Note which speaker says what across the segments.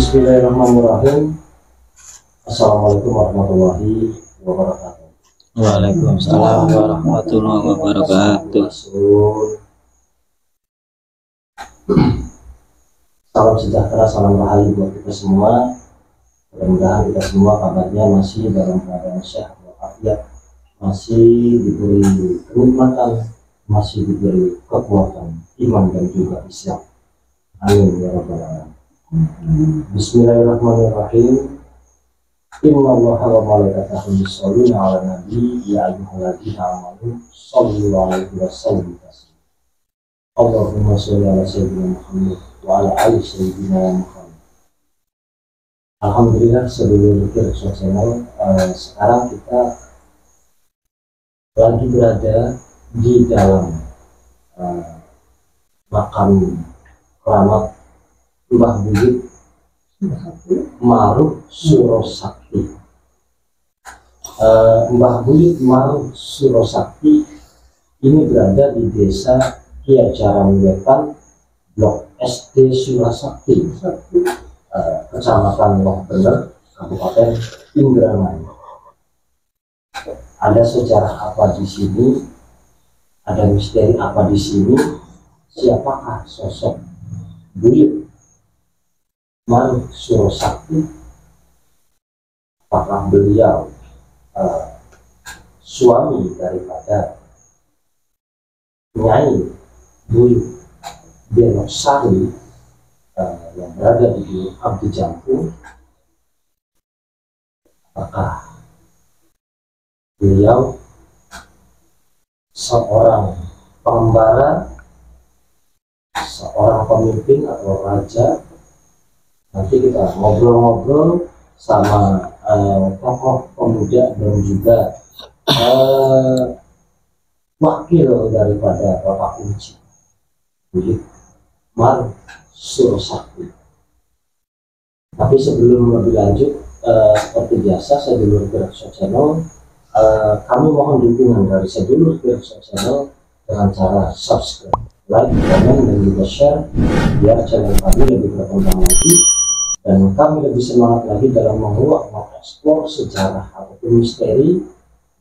Speaker 1: Bismillahirrahmanirrahim. Assalamualaikum warahmatullahi wabarakatuh.
Speaker 2: Waalaikumsalam warahmatullahi wabarakatuh.
Speaker 1: Salam sejahtera, salam rahayu buat kita semua. Mudah-mudahan kita semua kabarnya masih dalam keadaan sehat walafiat, masih diberi kenikmatan, masih diberi kekuatan iman dan juga Islam. Amin ya rabbal alamin. Bismillahirrahmanirrahim. Inna Allaha wa malaikatahu yusholluna 'alan nabi ya ayyuhalladzina amanu shollu 'alaihi wa sallimu taslima. Allahumma sholli 'ala sayyidina Muhammad wa 'ala ali sayyidina Muhammad. Alhamdulillah, sebelum Kirso Channel, sekarang kita lagi berada di dalam makam keramat Mbah Buyut Maruf Suro Sakti. Mbah Buyut Maruf Suro Sakti ini berada di desa Kiajaran Wetan, Blok SD Surasakti, Kecamatan Loh Bener, Kabupaten Indramayu. Ada sejarah apa di sini? Ada misteri apa di sini? Siapakah sosok Buyut Maruf Suro Sakti? Apakah beliau suami daripada penyanyi Buyut Benok Sari yang berada di Gunung Abdi Jampung? Apakah beliau seorang pengembara, seorang pemimpin atau raja? Nanti kita ngobrol-ngobrol sama tokoh pemuda dan juga wakil daripada Bapak Kunci Buyut Maruf Suro Sakti. Tapi sebelum lebih lanjut, seperti biasa, sedulur Kirso Channel, kami mohon dukungan dari sedulur Kirso Channel dengan cara subscribe, like, komen, dan juga share biar channel kami lebih berkembang lagi dan kami lebih semangat lagi dalam menguak, mengeksplor sejarah ataupun misteri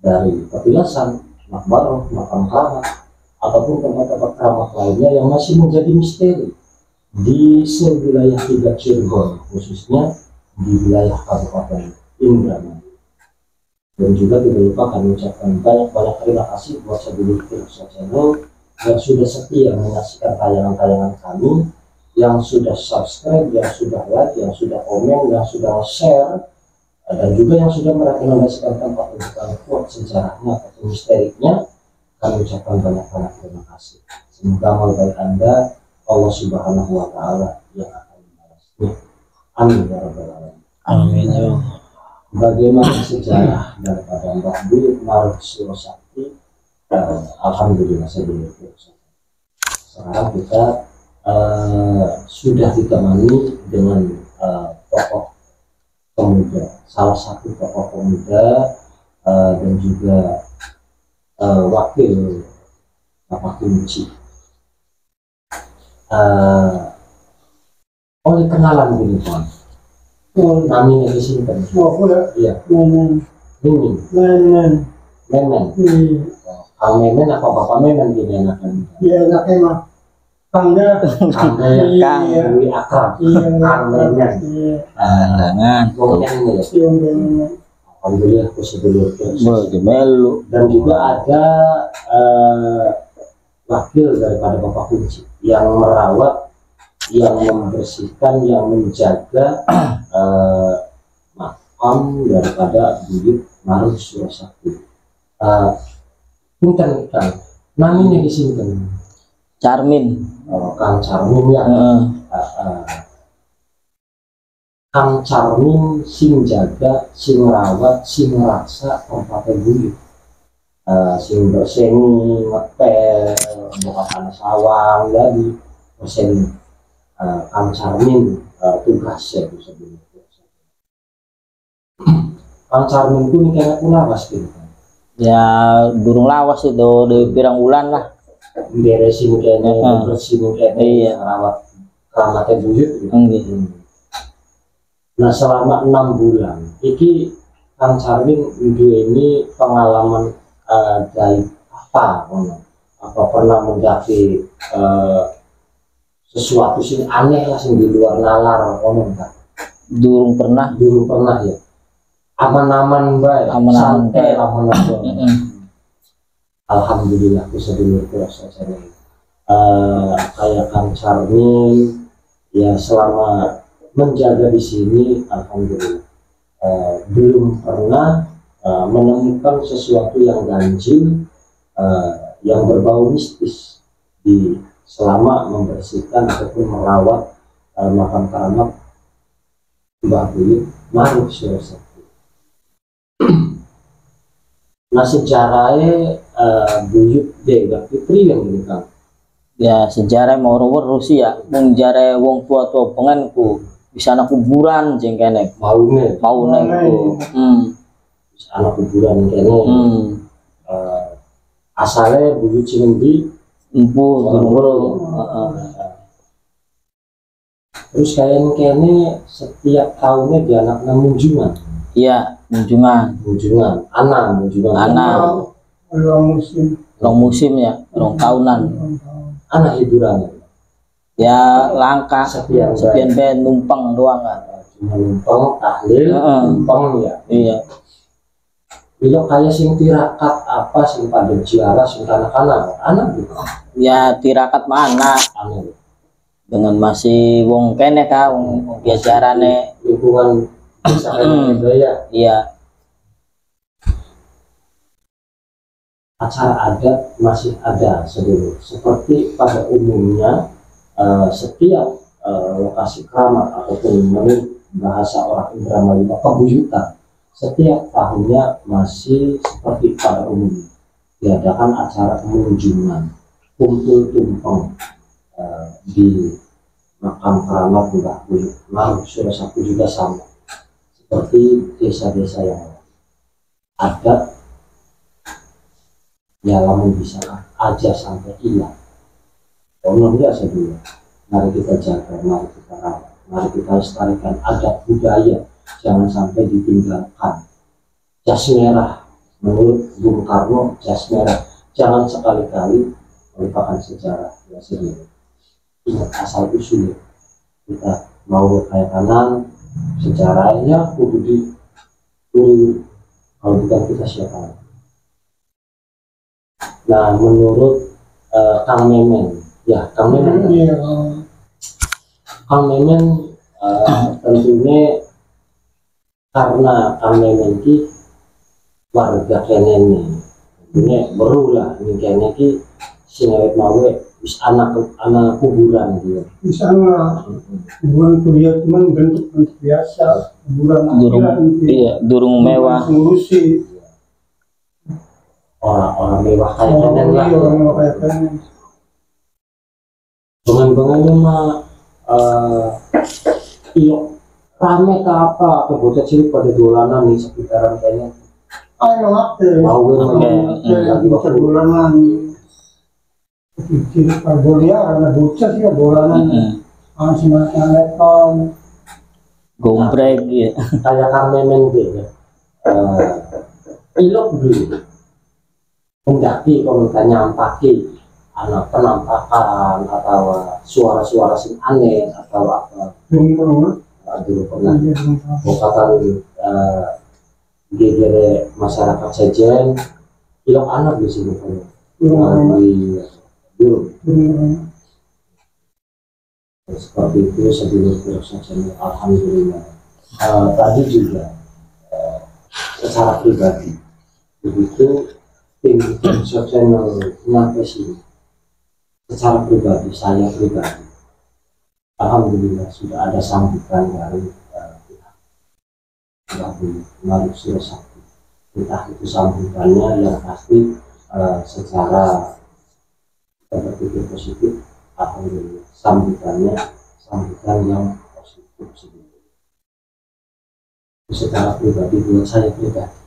Speaker 1: dari petilasan, makbarah, makam keramat, ataupun tempat-tempat keramat lainnya yang masih menjadi misteri di sewilayah 3 Cirebon, khususnya di wilayah Kabupaten Indramayu. Dan juga tidak lupa kami ucapkan banyak-banyak terima kasih buat sedulur Kirso Channel yang sudah setia menyaksikan tayangan-tayangan kami, yang sudah subscribe, yang sudah like, yang sudah komen, yang sudah share, dan juga yang sudah merekomendasikan tempat untuk kami kuat sejarahnya atau misterinya. Kami ucapkan banyak-banyak terima kasih. Semoga amal baik Anda Allah Subhanahu wa Ta'ala yang akan membalasnya. Amin ya rabbal alamin.
Speaker 2: Amin ya.
Speaker 1: Bagaimana sejarah daripada Mbah Buyut Maruf Suro Sakti? Alhamdulillah sedulur. Sekarang kita sudah ditemani dengan tokoh pemuda, salah satu tokoh pemuda dan juga wakil Bapak Kunci. Oleh kenalan gini Pak, namanya di sini kan? Iya. Mimin. Memen. Kang Memen apa Bapak Memen gini enakan?
Speaker 3: Iya enaknya mah Kangga.
Speaker 1: Kangga yang lebih akrab. Kang Memen.
Speaker 2: Pandangan.
Speaker 1: Alhamdulillah aku sedulur
Speaker 2: Melu.
Speaker 1: dan juga ada wakil daripada Bapak Kunci yang merawat, yang membersihkan, yang menjaga makam daripada Buyut Maruf Suro Sakti. Punten Kang, namanya di sini kan?
Speaker 2: Charmin.
Speaker 1: Kang Charmin ya. Kang Charmin sing jaga, sing rawat, sing rasa tempatnya Buyut. Sing berseni, ngepel, buka tanah sawang, jadi berseni. Kang Charmin tugasnya itu sebenarnya. Kang Charmin itu nikahnya lawas gitu kan?
Speaker 2: Ya durung lawas itu di pirang bulan lah.
Speaker 1: Beresin kayaknya, bersihin kayaknya,
Speaker 2: Iya.
Speaker 1: rawat keramatnya Buyut gitu.
Speaker 2: Gitu.
Speaker 1: Nah selama 6 bulan iki Kang Charwin ini pengalaman dari apa ngono? Apa pernah mendaki sesuatu sing aneh lah sing di luar nalar ngono kan?
Speaker 2: Durung pernah.
Speaker 1: Belum pernah ya. Aman-aman baik,
Speaker 2: Aman-aman
Speaker 1: santai
Speaker 2: baik.
Speaker 1: aman-aman. Alhamdulillah bisa dulu terus saja. Kayak Kang Charwin ya selama menjaga di sini, alhamdulillah belum pernah menemukan sesuatu yang ganjil, yang berbau mistis di selama membersihkan ataupun merawat makam keramat Mbah Buyut Maruf Suara Sakti. Nah sejarahnya Buyut Dewa Fitri yang ini Kang.
Speaker 2: Ya sejarah mau weruh sih ya, wong jare wong tua-tua pengenku bisa anak kuburan jengkene
Speaker 1: Maunya
Speaker 2: mau nengku.
Speaker 1: bisa anak kuburan kene. Asalnya Buyut Cinembi
Speaker 2: Empu durung weruh.
Speaker 1: terus kayaknya setiap tahunnya di anaknya munjungan
Speaker 2: Iya, kunjungan
Speaker 1: munjungan
Speaker 2: anak
Speaker 3: Orang musim.
Speaker 2: rong musim ya, rong tahunan.
Speaker 1: anak hiburan
Speaker 2: Ya langka
Speaker 1: sepian
Speaker 2: sepian bae numpang doang kan.
Speaker 1: cuma numpang tahlil numpang ya
Speaker 2: Iya.
Speaker 1: bila kayak sing tirakat apa sing pada jiara sing anak gitu
Speaker 2: Ya tirakat mana
Speaker 1: aneh
Speaker 2: dengan masih wong kene ka wong biasarane.
Speaker 1: lingkungan desa budaya
Speaker 2: Iya.
Speaker 1: acara adat masih ada sedulur seperti pada umumnya setiap lokasi keramat ataupun menurut bahasa orang Indramayu pebuyutan setiap tahunnya masih seperti pada umumnya diadakan acara pengunjungan kumpul tumpeng di makam keramat Mbah Buyut Maruf Suara Sakti juga sama seperti desa-desa yang lain. Adat ya lamun bisa aja sampai hilang. Kalau enggak sedulur, mari kita jaga, mari kita rawat, mari kita lestarikan adat budaya, jangan sampai ditinggalkan. Jas merah, menurut Bung Karno, jas merah jangan sekali-kali melupakan sejarah ya sedulur. Ingat asal usulnya, kita mau kayak kanan, sejarahnya kudu di kalau bukan kita siapa? Nah, menurut Kang Memen, ya Kang Memen, Kang Memen tentunya karena Kang Memen ki warga kene nih, tentunya baru lah ini kene ki sinawet mawe bis anak kuburan dia.
Speaker 3: Di sana kuburan kuliah cuman bentuk biasa kuburan
Speaker 2: Durung iya, durung mewah.
Speaker 3: ngurusi
Speaker 1: Orang-orang mewah kayak kene lah.
Speaker 3: orang mewah kayak kene.
Speaker 1: Bengan-bengannya mah iya rame ke apa ke bocah cilik pada dolanan di sekitaran kayaknya
Speaker 3: Ayo ngate
Speaker 1: mau
Speaker 3: lagi bisa dolanan kecil bolia karena bocah sih ya dolanan semangat leton
Speaker 2: Gombrek ya.
Speaker 1: kayak Kang Memen gitu ya. Ilok dulu mendaki kalau nyampaki anak penampakan atau suara-suara sing aneh atau apa dulu pernah bukan gegere masyarakat sejen ilok anak di sini kan dulu seperti itu sebelum proses alhamdulillah. Tadi juga secara pribadi begitu tim channel nyampe sini secara pribadi saya pribadi alhamdulillah sudah ada sambutan dari pihak Mbah Buyut Maruf Suara Sakti entah itu sambutannya yang pasti secara kita berpikir positif alhamdulillah sambutan yang positif sebetulnya secara pribadi buat saya pribadi.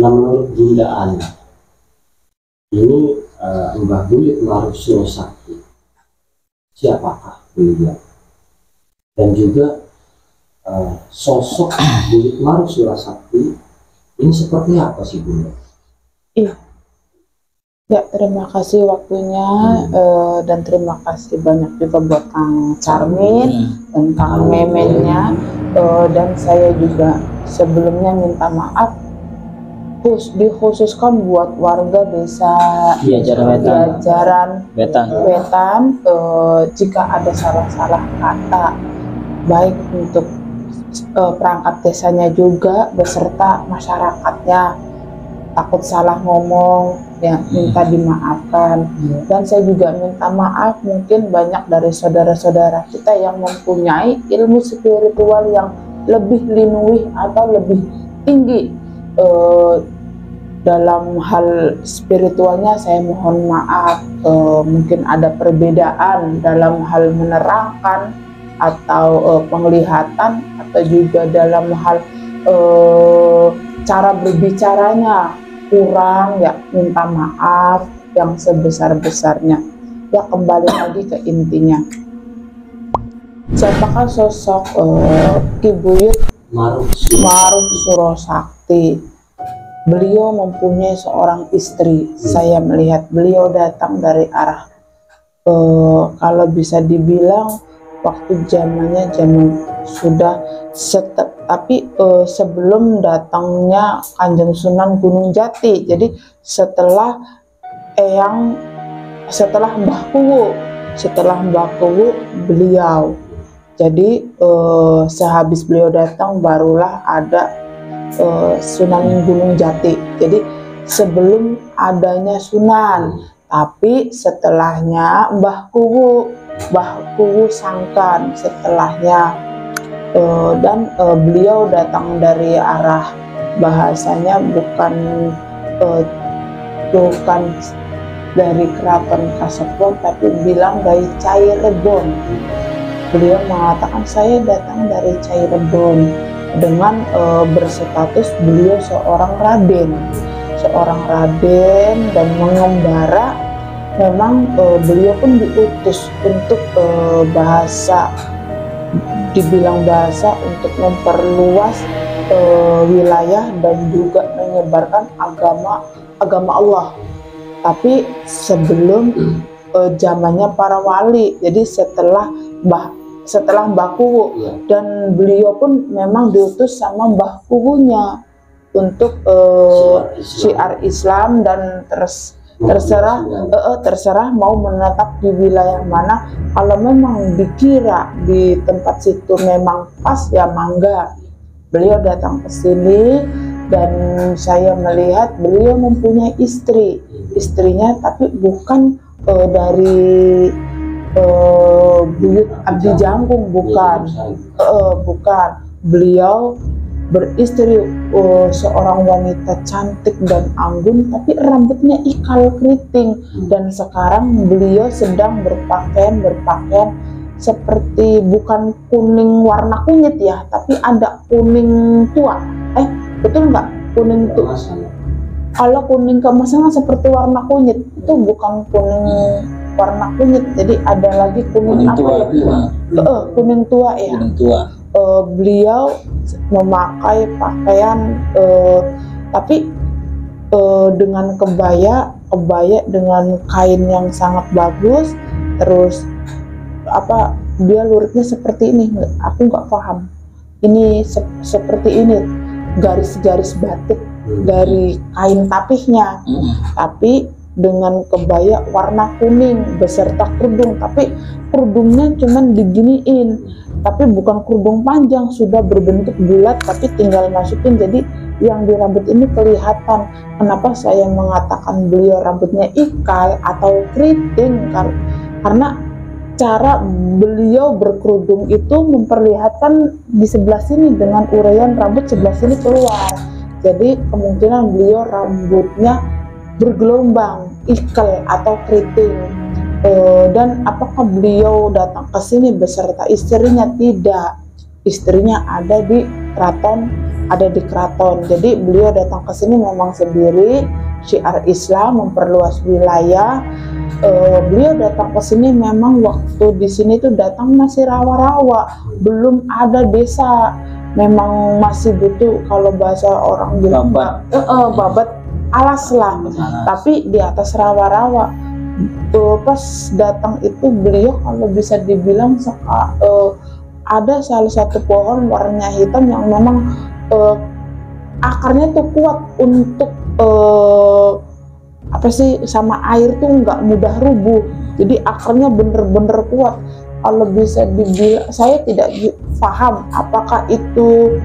Speaker 1: Nah menurut Bunda ini Mbah Buyut Maruf Suara Sakti siapakah beliau? Dan juga sosok Buyut Maruf Surasakti ini seperti apa sih Bunda?
Speaker 4: Iya. Ya, terima kasih waktunya dan terima kasih banyak juga buat Kang Charmin dan Kang Memennya, dan saya juga sebelumnya minta maaf dikhususkan buat warga desa Jajaran Wetan, jika ada salah-salah kata baik untuk perangkat desanya juga beserta masyarakatnya, takut salah ngomong ya minta dimaafkan. Dan saya juga minta maaf, mungkin banyak dari saudara-saudara kita yang mempunyai ilmu spiritual yang lebih linuih atau lebih tinggi dalam hal spiritualnya. Saya mohon maaf, mungkin ada perbedaan dalam hal menerangkan atau penglihatan, atau juga dalam hal cara berbicaranya kurang, ya minta maaf yang sebesar-besarnya. Ya, kembali lagi ke intinya, siapakah sosok Ki Buyut Maruf Surasakti? Beliau mempunyai seorang istri. Saya melihat beliau datang dari arah kalau bisa dibilang waktu zamannya zaman sudah tapi sebelum datangnya Kanjeng Sunan Gunung Jati. Jadi setelah Mbah Kuwu beliau. Jadi sehabis beliau datang barulah ada Sunan Gunung Jati. Jadi sebelum adanya Sunan, tapi setelahnya Mbah Kuwu Sangkan setelahnya. Dan beliau datang dari arah, bahasanya bukan dari Keraton Kasepuan, tapi bilang dari Cirebon. Beliau mengatakan saya datang dari Cirebon, dengan berstatus beliau seorang raden dan mengembara. Memang beliau pun diutus untuk dibilang bahasa untuk memperluas wilayah dan juga menyebarkan agama Allah. Tapi sebelum zamannya para wali, jadi setelah Mbah Kuwu, dan beliau pun memang diutus sama Mbah Kuwunya untuk syiar Islam, dan terserah mau menetap di wilayah mana. Kalau memang dikira di tempat situ memang pas, ya mangga. Beliau datang ke sini, dan saya melihat beliau mempunyai istrinya, tapi bukan dari Buyut Abdi Jangkung, bukan. Beliau beristri seorang wanita cantik dan anggun, tapi rambutnya ikal keriting. Dan sekarang beliau sedang berpakaian seperti bukan kuning warna kunyit ya, tapi ada kuning tua. Betul nggak? Kuning tua. Kalau kuning keemasan seperti warna kunyit, itu bukan kuning warna kunyit. Jadi ada lagi kuning apa ya? Kuning tua ya. Kuning tua. Beliau memakai pakaian tapi dengan kebaya dengan kain yang sangat bagus. Terus dia luriknya seperti ini, aku nggak paham. Ini seperti ini, garis-garis batik dari kain tapihnya, tapi dengan kebaya warna kuning beserta kerudung. Tapi kerudungnya cuman diginiin, tapi bukan kerudung panjang, sudah berbentuk bulat, tapi tinggal masukin. Jadi yang di rambut ini kelihatan. Kenapa saya mengatakan beliau rambutnya ikal atau keriting? Karena cara beliau berkerudung itu memperlihatkan di sebelah sini, dengan uraian rambut sebelah sini keluar. Jadi kemungkinan beliau rambutnya bergelombang, ikal atau keriting. Dan apakah beliau datang ke sini beserta istrinya? Tidak, istrinya ada di keraton. Jadi beliau datang ke sini memang sendiri, syiar Islam, memperluas wilayah. beliau datang ke sini memang waktu di sini tuh datang masih rawa-rawa, belum ada desa, memang masih butuh kalau bahasa orang bilang babat alas lah, tapi di atas rawa-rawa. Pas datang itu beliau kalau bisa dibilang ada salah satu pohon warnanya hitam yang memang akarnya tuh kuat untuk sama air tuh nggak mudah rubuh, jadi akarnya bener-bener kuat. Kalau bisa dibilang, saya tidak paham apakah itu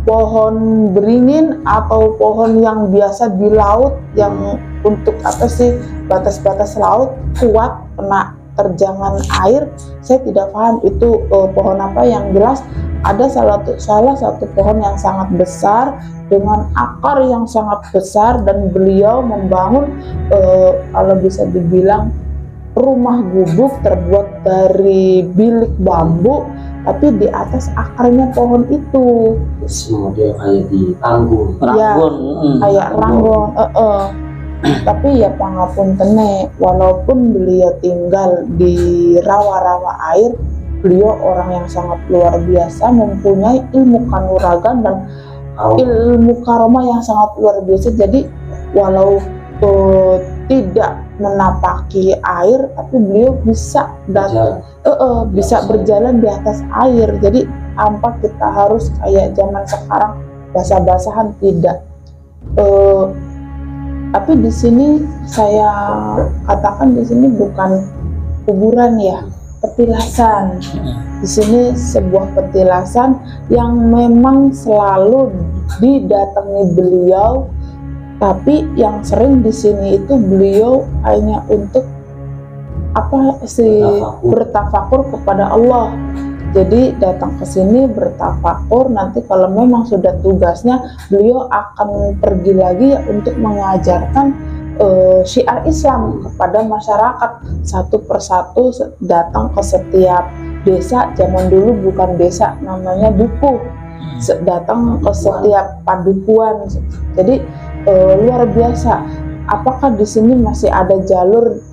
Speaker 4: pohon beringin atau pohon yang biasa di laut yang untuk batas-batas laut kuat kena terjangan air. Saya tidak paham itu pohon apa. Yang jelas ada salah satu pohon yang sangat besar dengan akar yang sangat besar, dan beliau membangun kalau bisa dibilang rumah gubuk terbuat dari bilik bambu, tapi di atas akarnya pohon itu.
Speaker 1: Model kayak di Tanggung.
Speaker 2: Ranggon.
Speaker 4: Kayak ranggon. Tapi ya pangapuntene, walaupun beliau tinggal di rawa-rawa air, beliau orang yang sangat luar biasa, mempunyai ilmu kanuragan dan ilmu karomah yang sangat luar biasa. Jadi walau tidak menapaki air, tapi beliau bisa bisa berjalan di atas air. Jadi tanpa kita harus kayak zaman sekarang basah-basahan, tidak. Tapi di sini saya katakan di sini bukan kuburan ya, petilasan. Di sini sebuah petilasan yang memang selalu didatangi beliau, tapi yang sering di sini itu beliau hanya untuk bertafakur kepada Allah. Jadi datang ke sini bertafakur, nanti kalau memang sudah tugasnya beliau akan pergi lagi untuk mengajarkan syiar Islam kepada masyarakat satu persatu, datang ke setiap desa. Zaman dulu bukan desa, namanya dukuh, datang ke setiap padukuan. Jadi luar biasa. Apakah di sini masih ada jalur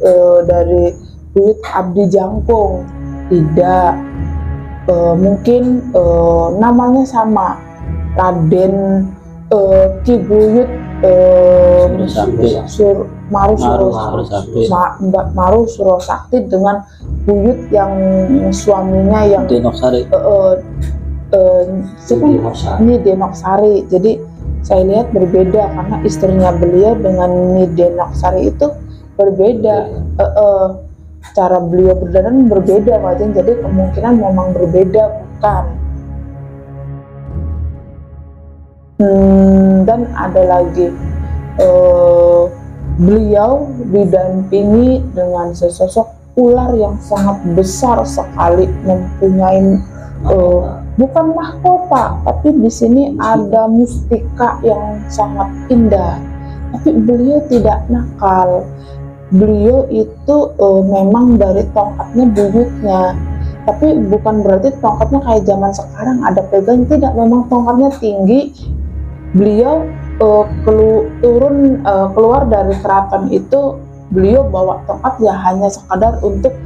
Speaker 4: dari Buyut Abdi Jangkung? Tidak. Mungkin namanya sama, Raden Ki Buyut Maru Surosakti dengan Buyut yang suaminya yang
Speaker 2: Denoksari.
Speaker 4: Nyi Denoksari. Jadi saya lihat berbeda karena istrinya beliau dengan Nyi Denoksari itu berbeda. Cara beliau berdandan berbeda wajah, jadi kemungkinan memang berbeda, bukan. Dan ada lagi beliau didampingi dengan sesosok ular yang sangat besar sekali, mempunyai bukan mahkota, tapi di sini ada mustika yang sangat indah. Tapi beliau tidak nakal. Beliau itu memang dari tongkatnya buyutnya, tapi bukan berarti tongkatnya kayak zaman sekarang ada pegang, tidak. Memang tongkatnya tinggi. Beliau keluar dari keraton itu, beliau bawa tongkat ya hanya sekadar untuk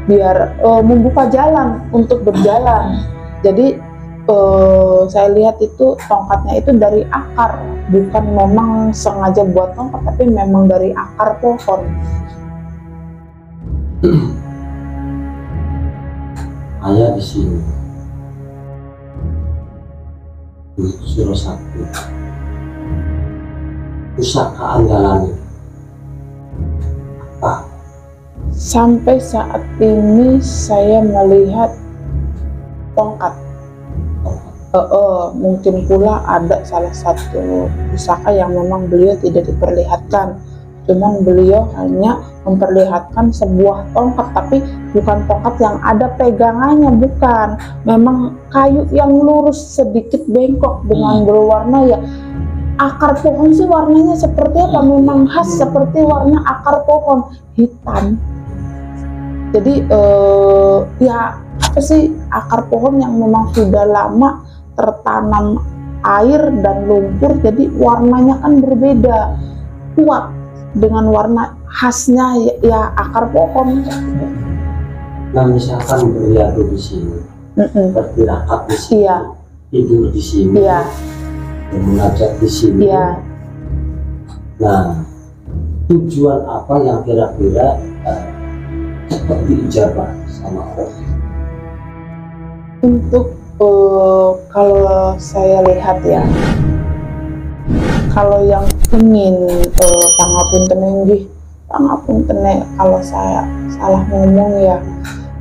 Speaker 4: biar membuka jalan untuk berjalan. Jadi saya lihat itu tongkatnya itu dari akar, bukan memang sengaja buat tongkat, tapi memang dari akar pohon.
Speaker 1: Ayah di sini Surosakti, pusaka andalannya apa?
Speaker 4: Sampai saat ini saya melihat tongkat. Mungkin pula ada salah satu pusaka yang memang beliau tidak diperlihatkan, cuman beliau hanya memperlihatkan sebuah tongkat, tapi bukan tongkat yang ada pegangannya, bukan. Memang kayu yang lurus sedikit bengkok dengan berwarna ya akar pohon sih. Warnanya seperti apa? Memang khas seperti warna akar pohon, hitam. Jadi ya apa sih, akar pohon yang memang sudah lama tertanam air dan lumpur, jadi warnanya kan berbeda, kuat dengan warna khasnya ya akar pohon.
Speaker 1: Nah misalkan beriadu di sini, bertirakat di sini,
Speaker 4: Iya.
Speaker 1: tidur di sini,
Speaker 4: Iya,
Speaker 1: munajat di sini.
Speaker 4: iya.
Speaker 1: Nah tujuan apa yang kira-kira cepat diijabah sama Allah?
Speaker 4: Untuk kalau saya lihat ya, kalau yang ingin pangapunten inggih, pangapunten kalau saya salah ngomong ya.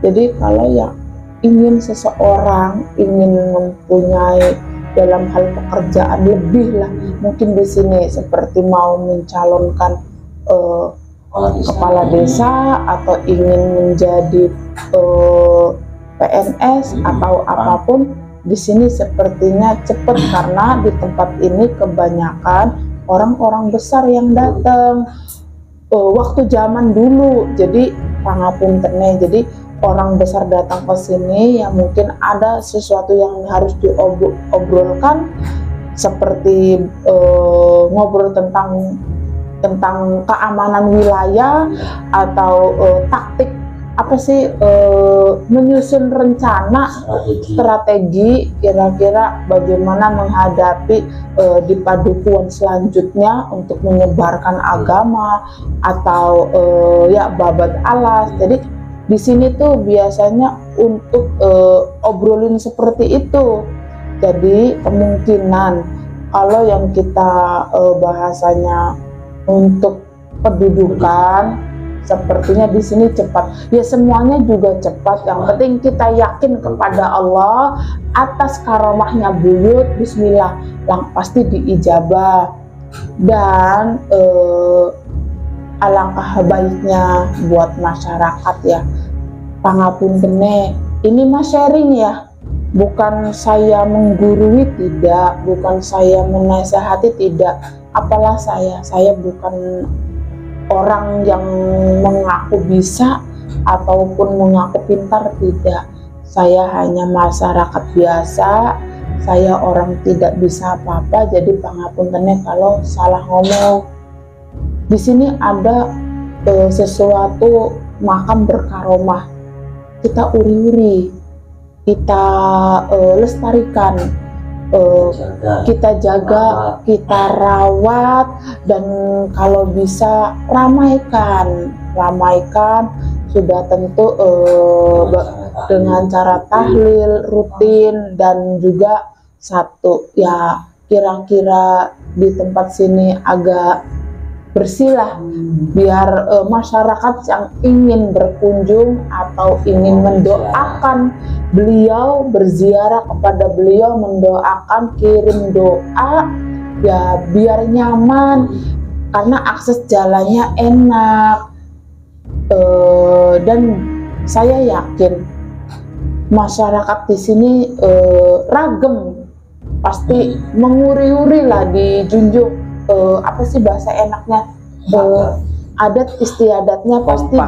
Speaker 4: Jadi kalau yang ingin seseorang ingin mempunyai dalam hal pekerjaan lebih lah, mungkin di sini seperti mau mencalonkan kepala desa atau ingin menjadi PNS atau apapun, di sini sepertinya cepat karena di tempat ini kebanyakan orang-orang besar yang datang. Waktu zaman dulu, jadi pangapuntennya, jadi orang besar datang ke sini yang mungkin ada sesuatu yang harus diobrolkan, seperti ngobrol tentang keamanan wilayah atau taktik apa sih, menyusun rencana strategi kira-kira bagaimana menghadapi di padukuhan selanjutnya untuk menyebarkan agama atau ya babat alas. Jadi di sini tuh biasanya untuk obrolin seperti itu. Jadi kemungkinan kalau yang kita bahasanya untuk pendudukan, sepertinya di sini cepat. Ya semuanya juga cepat. Yang penting kita yakin kepada Allah atas karomahnya buyut. Bismillah, pasti diijabah. Dan alangkah baiknya buat masyarakat ya, pangapuntene, ini mas sharing ya, bukan saya menggurui, tidak, bukan saya menasehati, tidak. Apalah saya bukan orang yang mengaku bisa ataupun mengaku pintar, tidak. Saya hanya masyarakat biasa, saya orang tidak bisa apa-apa, jadi pangapuntennya kalau salah ngomong. Di sini ada sesuatu makam berkaromah, kita uri-uri, kita lestarikan, kita jaga, kita rawat, dan kalau bisa ramaikan sudah tentu dengan cara tahlil rutin, dan juga satu ya kira-kira di tempat sini agak bersih lah, biar masyarakat yang ingin berkunjung atau ingin mendoakan beliau, berziarah kepada beliau, mendoakan, kirim doa ya biar nyaman karena akses jalannya enak. Dan saya yakin masyarakat di sini ragam, pasti menguri-uri lah, dijunjung apa sih bahasa enaknya, adat istiadatnya pasti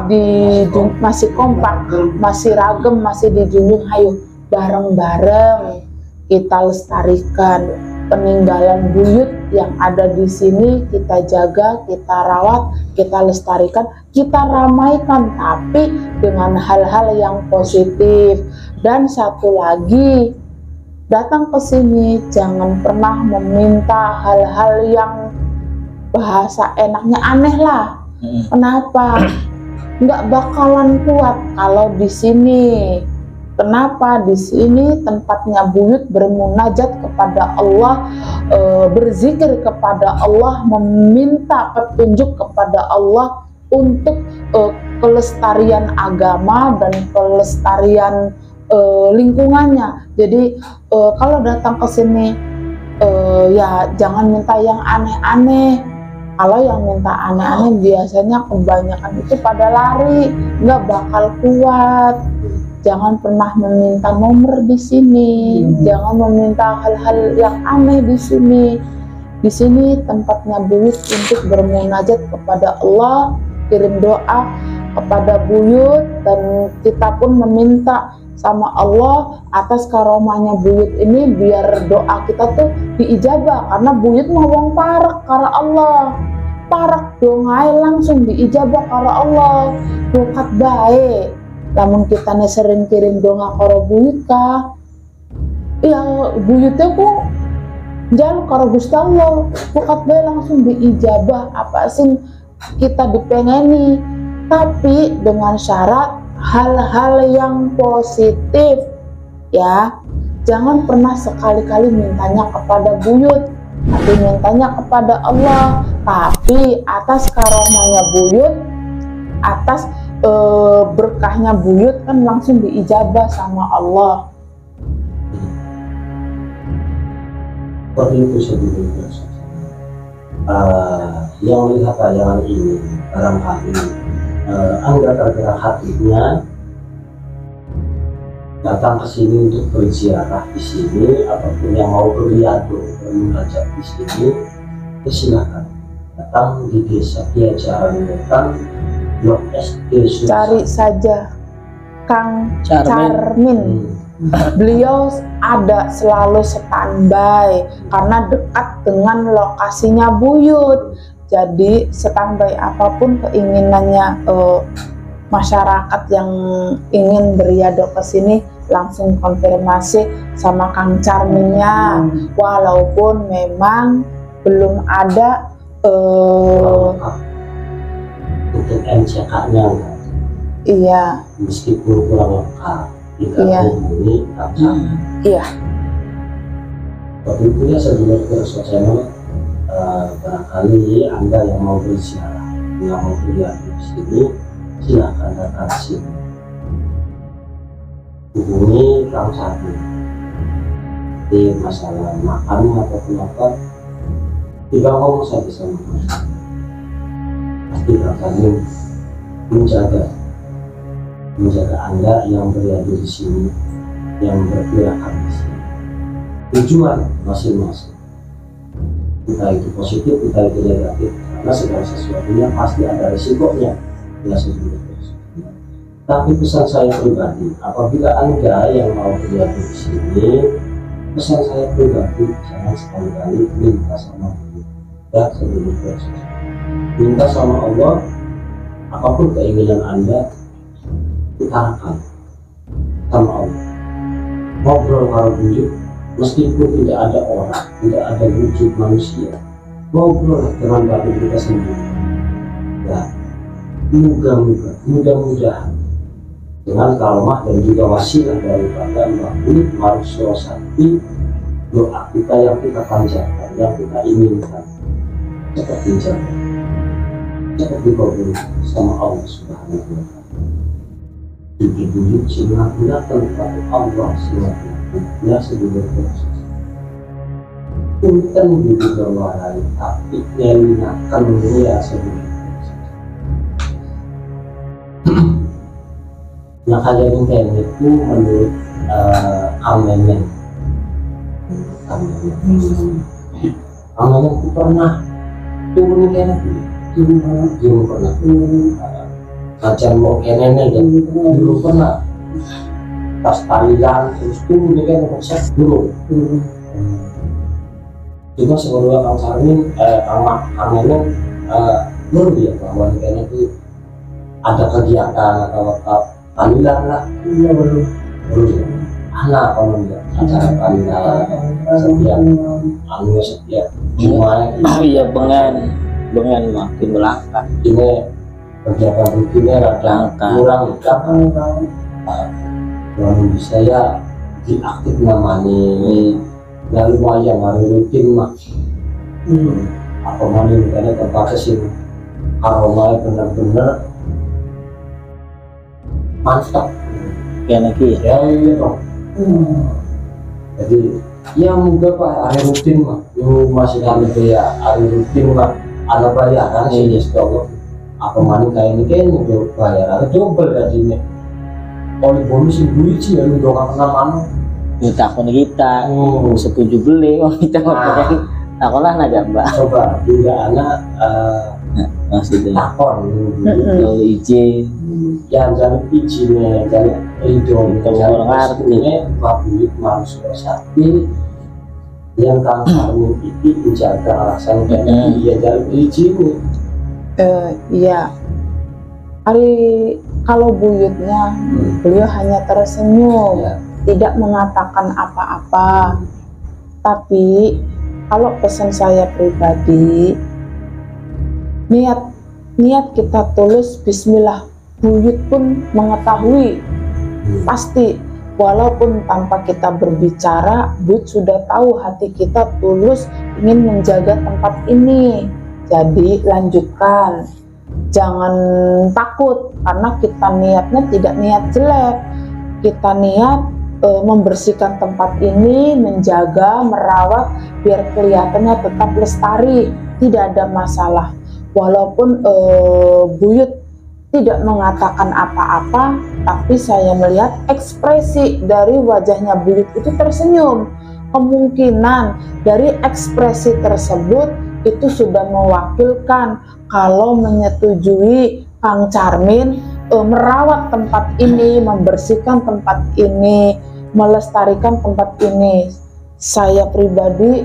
Speaker 4: masih kompak, masih ragam, masih dijunjung. Ayo bareng-bareng kita lestarikan peninggalan buyut yang ada di sini, kita jaga, kita rawat, kita lestarikan, kita ramaikan, tapi dengan hal-hal yang positif. Dan satu lagi, datang ke sini jangan pernah meminta hal-hal yang bahasa enaknya aneh lah. Kenapa? Nggak bakalan kuat kalau di sini. Kenapa? Di sini tempatnya buyut bermunajat kepada Allah, berzikir kepada Allah, meminta petunjuk kepada Allah untuk kelestarian agama dan kelestarian lingkungannya. Jadi kalau datang ke sini ya jangan minta yang aneh-aneh. Kalau yang minta aneh-aneh biasanya kebanyakan itu pada lari, nggak bakal kuat. Jangan pernah meminta nomor di sini, jangan meminta hal-hal yang aneh di sini. Di sini tempatnya buyut untuk bermunajat kepada Allah, kirim doa kepada buyut, dan kita pun meminta sama Allah atas karomahnya buyut ini biar doa kita tuh diijabah, karena buyut mau wong parek karena Allah. parak dongai langsung diijabah karo Allah. Bukat baik lamun kita sering kirim donga karo buyut ka, ya buyutnya ku jalan karo Gusti Allah, bukat baik langsung diijabah apa sih kita dipengeni, tapi dengan syarat hal-hal yang positif ya. Jangan pernah sekali-kali mintanya kepada buyut, tapi mintanya kepada Allah. Tapi atas karomanya buyut, atas berkahnya buyut kan langsung diijabah sama Allah.
Speaker 1: Seperti itu sebenarnya. Yang melihat tayangan ini barangkali Anda tergerak hatinya datang ke sini untuk berziarah di sini, ataupun yang mau berliadu bermunajat di sini, silakan datang di Desa Kiai Jaran Wetan, Blok SD Sulsel.
Speaker 4: Cari saja Kang
Speaker 2: Charmin.
Speaker 4: Charmin. Beliau ada selalu standby karena dekat dengan lokasinya buyut. Jadi standby apapun keinginannya masyarakat yang ingin beriado ke sini langsung konfirmasi sama Kang Charminnya. Walaupun memang belum ada
Speaker 1: untuk MCK-nya,
Speaker 4: iya,
Speaker 1: meskipun kurang lengkap, tidak
Speaker 4: Iya.
Speaker 1: hubungi Kang Charmin.
Speaker 4: iya.
Speaker 1: Waktu itu ya sebelum ke channel, barangkali Anda yang mau berziarah, yang mau beriado di sini, silakan datang ke sini. Hubungi Kang Charmin. Di masalah makan ataupun apa, tidak ngomong saja sama Kang Charmin. Pasti Kang Charmin menjaga Anda yang berada di sini, yang berpirakan di sini. Tujuan masing-masing, entah itu positif, entah itu negatif, karena segala sesuatunya pasti ada risikonya. Ya sebenarnya. Tapi pesan saya pribadi, apabila Anda yang mau berada di sini, pesan saya pribadi, jangan sekali-kali minta sama Allah. Ya sebenarnya. Minta sama Allah, apapun keinginan Anda, utarakan sama Allah. Ngobrol kalau buyut, meskipun tidak ada orang, tidak ada wujud manusia, ngobrol dengan batin kita sendiri. Ya, mudah-mudahan dengan kalmah dan juga wasilah daripada Mbak Ulit Marusosati, doa kita yang kita panjatkan, yang kita inginkan cepat dijawab, cepat dikabul sama Allah Subhanahu wa Ta'ala. Buyut sehingga datang kepada Allah Subhanahu wa Ta'ala. Ya sebenarnya punten juga warai, tapi nyelinakan ya sebenarnya. Nah kejadian kayak itu menurut Amemen itu pernah turun kayak dulu pernah ngajar mau kenennya ya dulu pernah pas talian terus turun kayak konsep dulu. Juga sebelumnya Kang Charmin, Amemen dulu ya bahwa kayaknya itu ada kegiatan atau panggilan lah, baru anak kalau acara panggilan setiap Jumat.
Speaker 2: Iya bengen makin melangkah.
Speaker 1: Ini kegiatan rutinnya rada kurang dekat. Kalau bisa ya diaktif namanya, ya lumayan hari rutin mah. Apa mana karena terpakai sih aromanya benar-benar mantap
Speaker 2: Kayak lagi ya.
Speaker 1: ya iya dong. Jadi ya moga Pak hari rutin mah lu masih kami ya hari rutin mah ada bayaran sih ya Allah. Apa mana kayak ini kayaknya udah bayaran double tadinya oleh bonus duit sih ya lu doang kena mana
Speaker 2: Minta akun kita setuju beli kita ngomongin takolah naga mbak
Speaker 1: coba juga anak
Speaker 2: maksudnya
Speaker 1: takon
Speaker 2: kalau izin
Speaker 1: yang jadi izinnya jadi ridho
Speaker 2: orang arti
Speaker 1: Bapak Marusosati yang Kang Charmin itu menjaga alasan dia jadi izin
Speaker 4: Iya, hari kalau buyutnya beliau hanya tersenyum,
Speaker 1: Ya.
Speaker 4: tidak mengatakan apa-apa. Tapi kalau pesan saya pribadi, niat kita tulus, Bismillah. Buyut pun mengetahui pasti, walaupun tanpa kita berbicara, buyut sudah tahu hati kita tulus ingin menjaga tempat ini. Jadi lanjutkan, jangan takut karena kita niatnya tidak niat jelek. Kita niat membersihkan tempat ini, menjaga, merawat biar kelihatannya tetap lestari, tidak ada masalah. Walaupun buyut tidak mengatakan apa-apa, tapi saya melihat ekspresi dari wajahnya buyut itu tersenyum. Kemungkinan dari ekspresi tersebut itu sudah mewakilkan kalau menyetujui Kang Charmin merawat tempat ini, membersihkan tempat ini, melestarikan tempat ini. Saya pribadi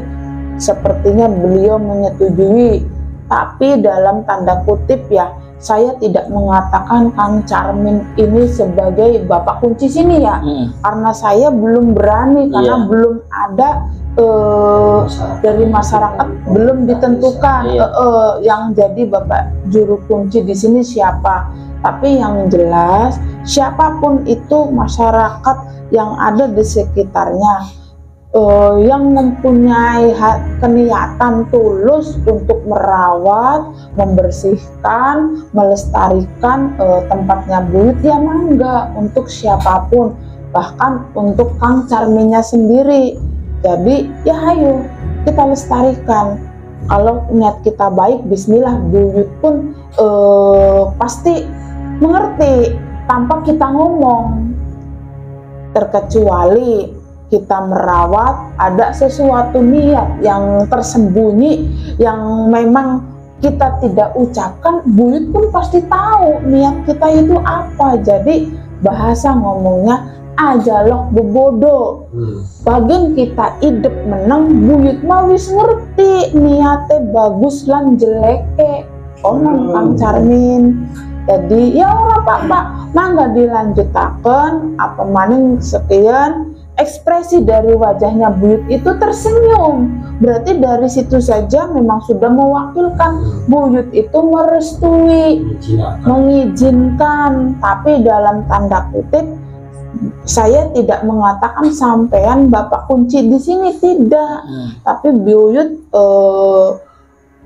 Speaker 4: sepertinya beliau menyetujui, tapi dalam tanda kutip ya, saya tidak mengatakan Kang Charmin ini sebagai bapak kunci sini ya, karena saya belum berani, karena belum ada dari masyarakat belum ditentukan yang jadi bapak juru kunci di sini siapa. Tapi yang jelas siapapun itu masyarakat yang ada di sekitarnya yang mempunyai keniatan tulus untuk merawat, membersihkan, melestarikan tempatnya buyut, ya mangga untuk siapapun, bahkan untuk Kang Charminnya sendiri. Jadi ya ayo kita lestarikan. Kalau niat kita baik, Bismillah, buyut pun pasti mengerti tanpa kita ngomong. Terkecuali kita merawat ada sesuatu niat yang tersembunyi yang memang kita tidak ucapkan, buyut pun pasti tahu niat kita itu apa. Jadi bahasa ngomongnya aja loh bebodo. Bagian kita idep menang, buyut mah wis ngerti niatnya bagus lan jeleke konon Kang Charmin. Jadi ya ora apa-apa, mangga dilanjutaken apa maning sekian. Ekspresi dari wajahnya buyut itu tersenyum, berarti dari situ saja memang sudah mewakilkan buyut itu merestui, mengizinkan. Tapi dalam tanda kutip, saya tidak mengatakan sampean bapak kunci di sini, tidak. Tapi buyut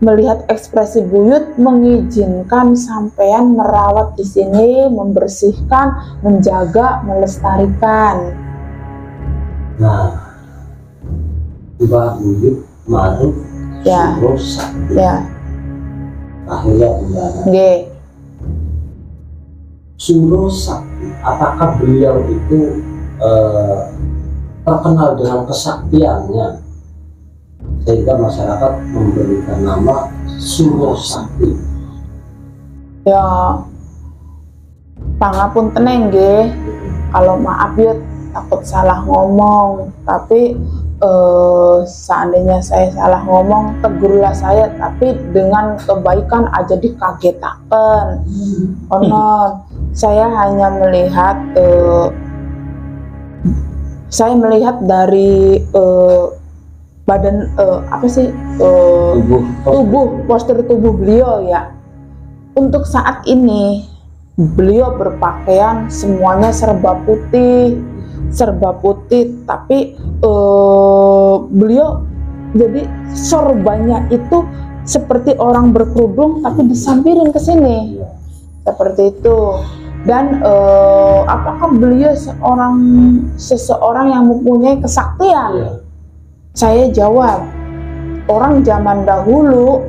Speaker 4: melihat ekspresi buyut mengizinkan sampean merawat di sini, membersihkan, menjaga, melestarikan.
Speaker 1: Nah, Mbak Buyut Maruf
Speaker 4: Ya.
Speaker 1: Suro Sakti.
Speaker 4: Ya,
Speaker 1: Akhirnya Bundana.
Speaker 4: nggih.
Speaker 1: Suro Sakti, apakah beliau itu terkenal dengan kesaktiannya sehingga masyarakat memberikan nama Suro Sakti?
Speaker 4: Ya, pangapunten nggih. Kalau maaf ya takut salah ngomong, tapi seandainya saya salah ngomong, tegurlah saya, tapi dengan kebaikan aja dikagetaken. Konon saya hanya melihat dari badan apa sih tubuh, postur tubuh beliau ya. Untuk saat ini beliau berpakaian semuanya serba putih, tapi beliau jadi sorbannya itu seperti orang berkerudung tapi disampirin ke sini, seperti itu. Dan apakah beliau seseorang yang mempunyai kesaktian? Saya jawab, orang zaman dahulu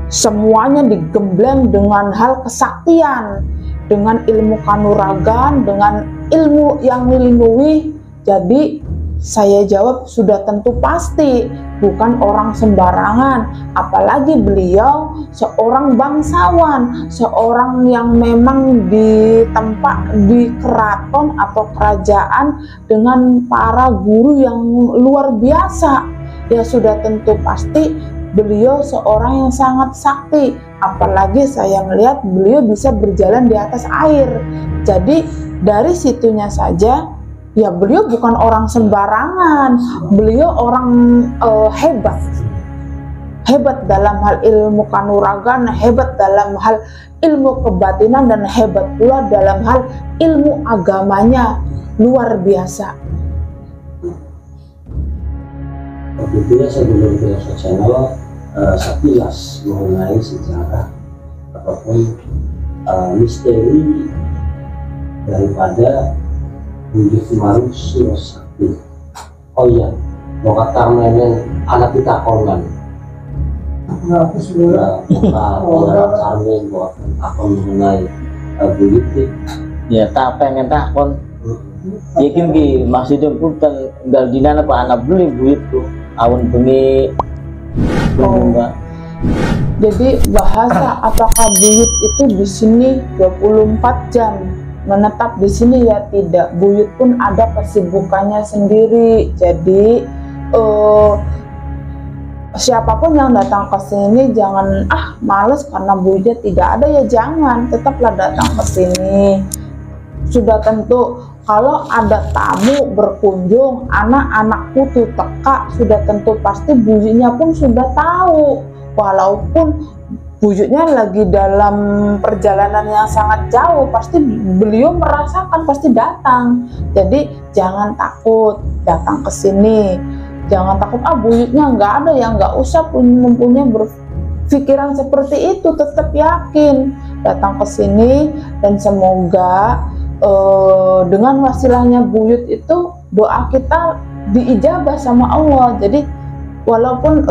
Speaker 4: semuanya digembleng dengan hal kesaktian, dengan ilmu kanuragan, dengan ilmu yang nilingui. Jadi saya jawab sudah tentu pasti bukan orang sembarangan, apalagi beliau seorang bangsawan, seorang yang memang ditempa di keraton atau kerajaan dengan para guru yang luar biasa. Ya sudah tentu pasti beliau seorang yang sangat sakti. apalagi saya melihat beliau bisa berjalan di atas air. Jadi dari situnya saja, ya beliau bukan orang sembarangan, beliau orang hebat dalam hal ilmu kanuragan, hebat dalam hal ilmu kebatinan, dan hebat pula dalam hal ilmu agamanya, luar biasa.
Speaker 1: Begitu ya sebelum ke channel sekilas mengenai sejarah ataupun misteri daripada wujud Maru Suro Sakti. Oh iya, mau kata menen anak kita kongan.
Speaker 3: Nah, aku sebenarnya
Speaker 1: Orang Carmen buat akon mengenai wujud
Speaker 2: Ya tak pengen takon. Yakin ki maksudnya pun kan galdina apa anak beli buyut tuh awan bengi. Enggak.
Speaker 4: Jadi bahasa apakah buyut itu di sini 24 jam menetap di sini, ya tidak. Buyut pun ada kesibukannya sendiri. Jadi siapapun yang datang ke sini jangan males karena buyutnya tidak ada, ya jangan, tetaplah datang ke sini. Sudah tentu kalau ada tamu berkunjung, anak-anak putu teka, sudah tentu pasti buyutnya pun sudah tahu, walaupun buyutnya lagi dalam perjalanan yang sangat jauh, pasti beliau merasakan, pasti datang. Jadi jangan takut datang ke sini, jangan takut buyutnya nggak ada, ya nggak usah mempunyai berpikiran seperti itu, tetap yakin datang ke sini, dan semoga dengan wasilahnya buyut itu doa kita diijabah sama Allah. Jadi walaupun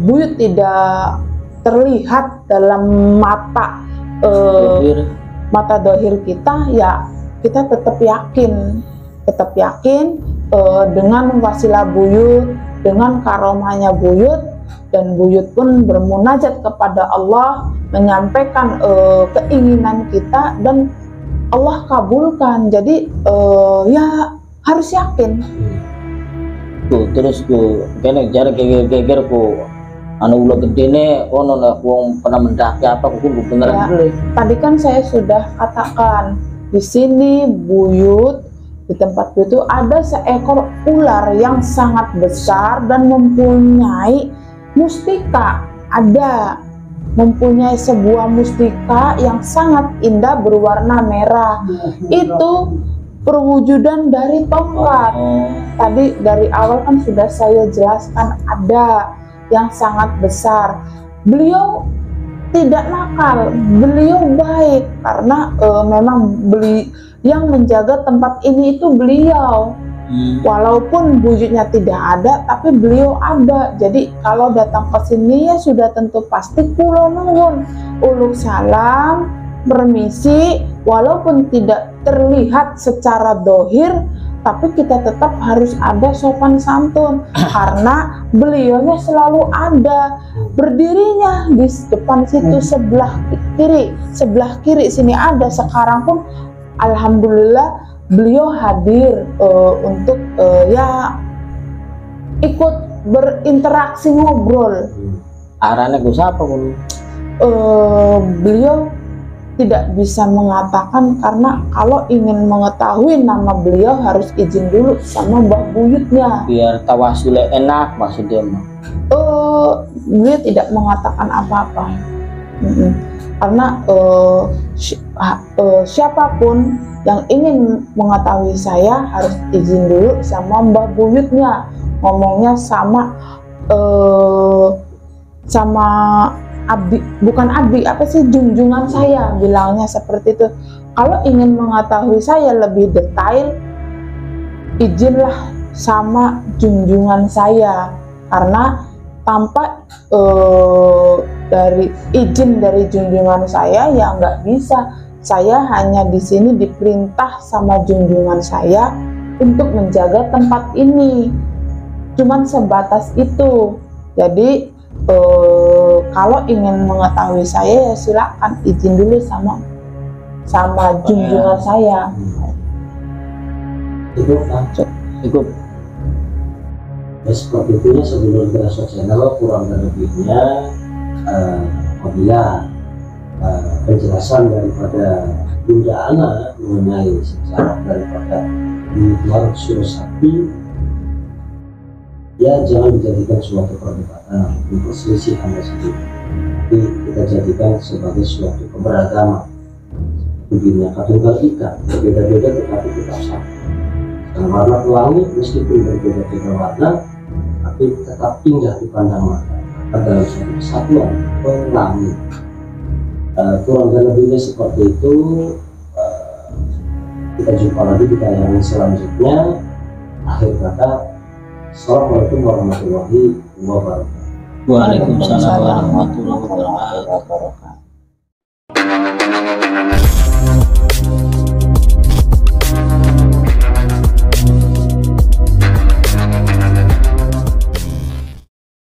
Speaker 4: buyut tidak terlihat dalam mata dohir kita, ya kita tetap yakin dengan wasilah buyut, dengan karomahnya buyut, dan buyut pun bermunajat kepada Allah, menyampaikan keinginan kita, dan Allah kabulkan. Jadi ya harus yakin.
Speaker 2: Tuh terus ku kene jar geger ku anu ulah gede ne ono lah wong pernah mendaki apa ku beneran
Speaker 4: Ya,
Speaker 2: beli.
Speaker 4: tadi kan saya sudah katakan di sini buyut, di tempat itu ada seekor ular yang sangat besar dan mempunyai mustika. Mempunyai sebuah mustika yang sangat indah berwarna merah. Itu perwujudan dari tongkat. Tadi dari awal kan sudah saya jelaskan, ada yang sangat besar. Beliau tidak nakal, beliau baik, karena memang yang menjaga tempat ini itu beliau. Walaupun wujudnya tidak ada, tapi beliau ada. Jadi kalau datang ke sini ya sudah tentu pasti kulo nuwun, uluk salam, permisi, walaupun tidak terlihat secara dohir, tapi kita tetap harus ada sopan santun karena beliaunya selalu ada, berdirinya di depan situ sebelah kiri sini ada. Sekarang pun alhamdulillah beliau hadir untuk ya ikut berinteraksi ngobrol.
Speaker 2: Arane ku siapa kun?
Speaker 4: Beliau tidak bisa mengatakan, karena kalau ingin mengetahui nama beliau harus izin dulu sama mbah buyutnya.
Speaker 2: Biar tawasule enak maksudnya mah.
Speaker 4: Beliau tidak mengatakan apa-apa. Karena siapapun yang ingin mengetahui saya harus izin dulu sama mbah buyutnya. Ngomongnya sama abdi, bukan abdi, junjungan saya, bilangnya seperti itu. Kalau ingin mengetahui saya lebih detail, izinlah sama junjungan saya, karena tanpa dari izin dari junjungan saya ya nggak bisa. Saya hanya di sini diperintah sama junjungan saya untuk menjaga tempat ini, cuman sebatas itu. Jadi kalau ingin mengetahui saya ya silakan izin dulu sama junjungan saya.
Speaker 2: Cukup.
Speaker 1: Ya seperti itu ya, sebelum berasa channel kurang dan lebihnya apabila penjelasan daripada Bunda Ana mengenai sejarah daripada Maruk Surosakti, ya jangan dijadikan suatu perdebatan ataupun perselisihan saja, tapi kita jadikan sebagai suatu keberagaman. Bineka Tunggal Ika, berbeda-beda tetapi tetap sama. Dan warna pelangi meskipun berbeda-beda warna, tapi tetap indah dipandang mata. Dalam satu kesatuan pelangi. Kurang lebihnya seperti itu. Kita jumpa lagi di tayangan selanjutnya. Akhir kata, Assalamualaikum warahmatullahi wabarakatuh.
Speaker 2: Waalaikumsalam warahmatullahi wabarakatuh.